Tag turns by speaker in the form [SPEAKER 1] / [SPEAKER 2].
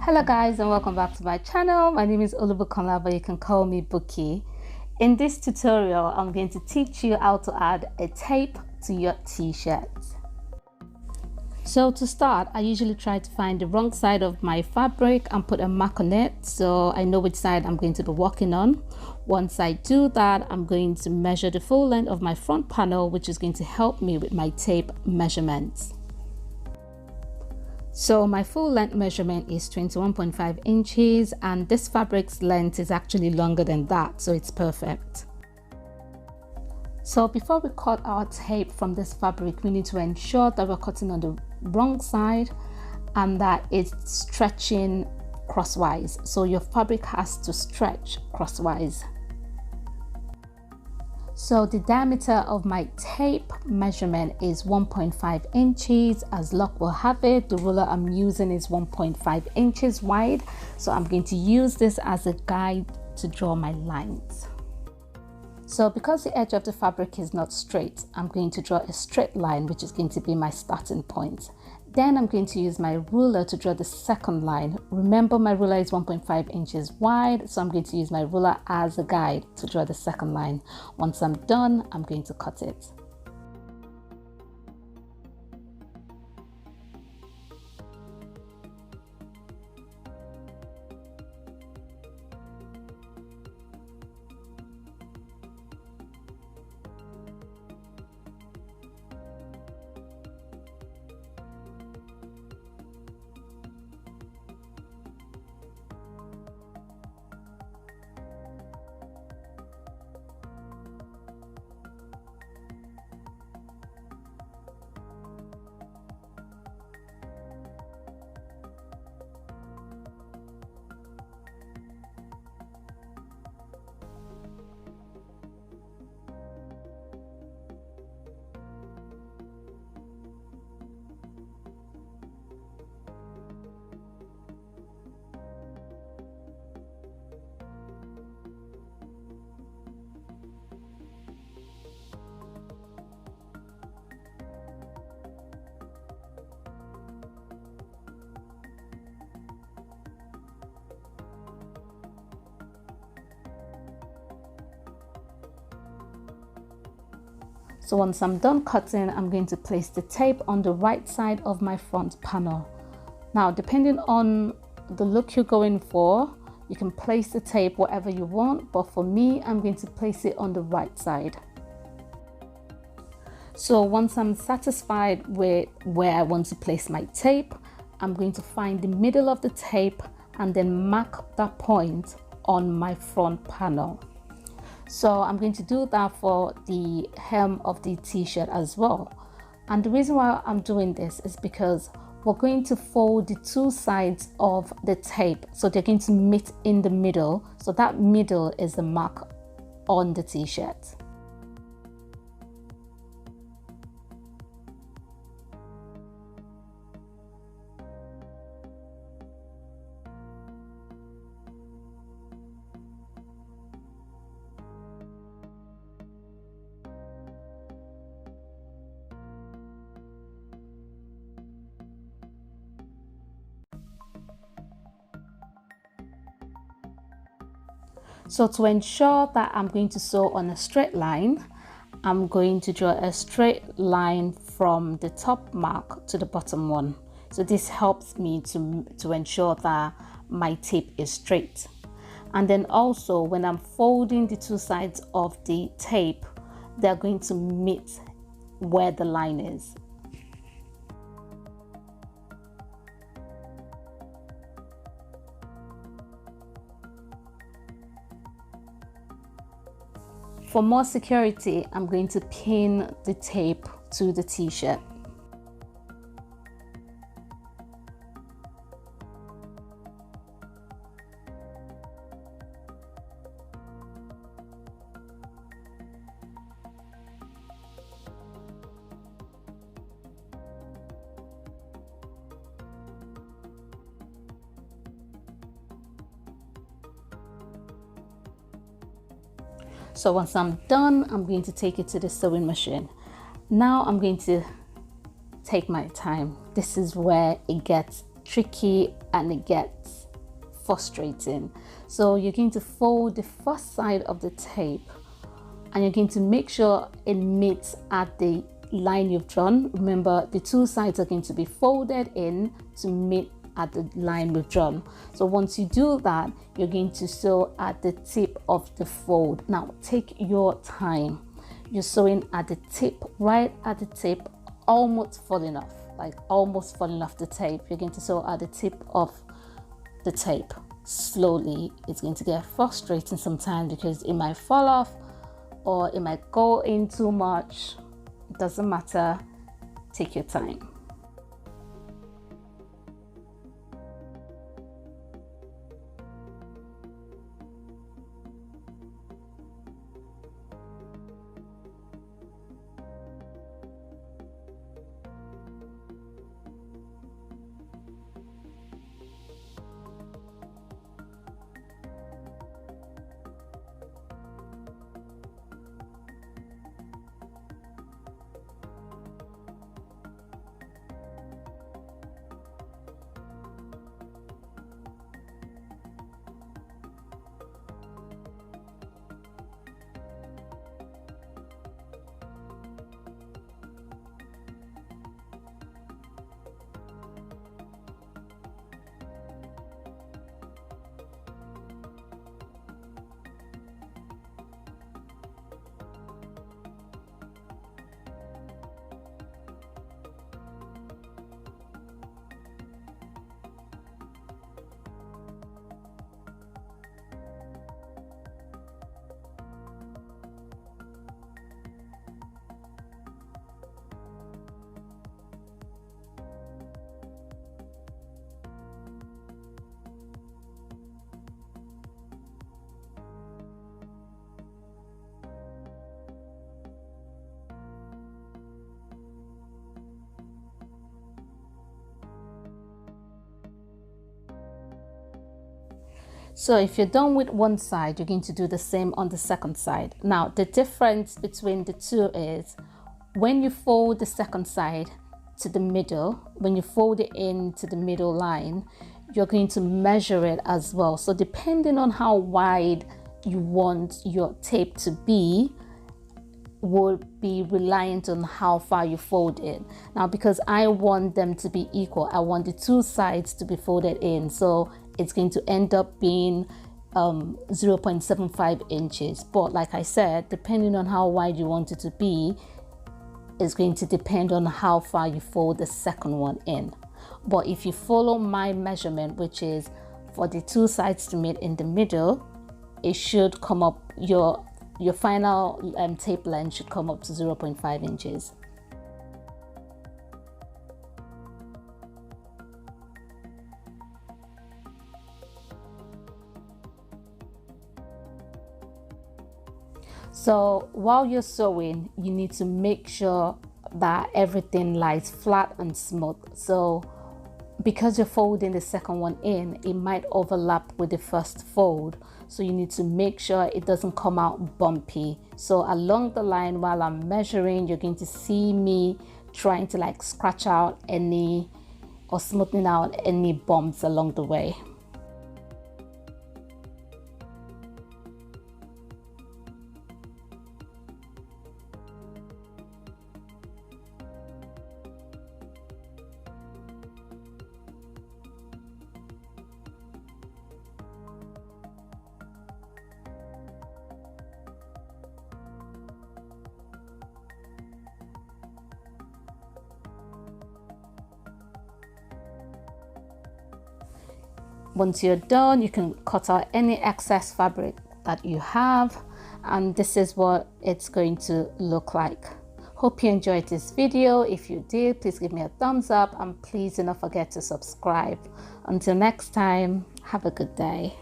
[SPEAKER 1] Hello guys, and welcome back to my channel. My name is Olubukonla, but you can call me Bhooki. In this tutorial, I'm going to teach you how to add a tape to your t-shirt. So to start, I usually try to find the wrong side of my fabric and put a mark on it so I know which side I'm going to be working on. Once I do that, I'm going to measure the full length of my front panel, which is going to help me with my tape measurements. So my full length measurement is 21.5 inches, and this fabric's length is actually longer than that, so it's perfect. So before we cut our tape from this fabric, we need to ensure that we're cutting on the wrong side and that it's stretching crosswise. So your fabric has to stretch crosswise. So the diameter of my tape measurement is 1.5 inches. As luck will have it, the ruler I'm using is 1.5 inches wide. So I'm going to use this as a guide to draw my lines. So because the edge of the fabric is not straight, I'm going to draw a straight line, which is going to be my starting point. Then I'm going to use my ruler to draw the second line. Remember, my ruler is 1.5 inches wide, so I'm going to use my ruler as a guide to draw the second line. Once I'm done, I'm going to cut it. So once I'm done cutting, I'm going to place the tape on the right side of my front panel. Now, depending on the look you're going for, you can place the tape wherever you want, but for me, I'm going to place it on the right side. So once I'm satisfied with where I want to place my tape, I'm going to find the middle of the tape and then mark that point on my front panel. So I'm going to do that for the hem of the t-shirt as well. And the reason why I'm doing this is because we're going to fold the two sides of the tape, so they're going to meet in the middle. So that middle is the mark on the t-shirt. So to ensure that I'm going to sew on a straight line, I'm going to draw a straight line from the top mark to the bottom one. So this helps me to ensure that my tape is straight. And then also when I'm folding the two sides of the tape, they're going to meet where the line is. For more security, I'm going to pin the tape to the t-shirt. So once I'm done, I'm going to take it to the sewing machine. Now I'm going to take my time. This is where it gets tricky and it gets frustrating. So you're going to fold the first side of the tape and you're going to make sure it meets at the line you've drawn. Remember, the two sides are going to be folded in to meet at the line we've drawn. So once you do that, you're going to sew at the tip of the fold. Now take your time. You're sewing at the tip, right at the tip, almost falling off, like almost falling off the tape. You're going to sew at the tip of the tape slowly. It's going to get frustrating sometimes because it might fall off or it might go in too much. It doesn't matter. Take your time. So if you're done with one side, you're going to do the same on the second side. Now, the difference between the two is when you fold the second side to the middle, when you fold it into the middle line, you're going to measure it as well. So depending on how wide you want your tape to be, will be reliant on how far you fold it. Now, because I want them to be equal, I want the two sides to be folded in, so it's going to end up being 0.75 inches. But like I said, depending on how wide you want it to be, is going to depend on how far you fold the second one in. But if you follow my measurement, which is for the two sides to meet in the middle, it should come up, your final tape length should come up to 0.5 inches. So while you're sewing, you need to make sure that everything lies flat and smooth. So because you're folding the second one in, it might overlap with the first fold. So you need to make sure it doesn't come out bumpy. So along the line, while I'm measuring, you're going to see me trying to like scratch out any or smoothing out any bumps along the way. Once you're done, you can cut out any excess fabric that you have, and this is what it's going to look like. Hope you enjoyed this video. If you did, please give me a thumbs up and please do not forget to subscribe. Until next time, have a good day.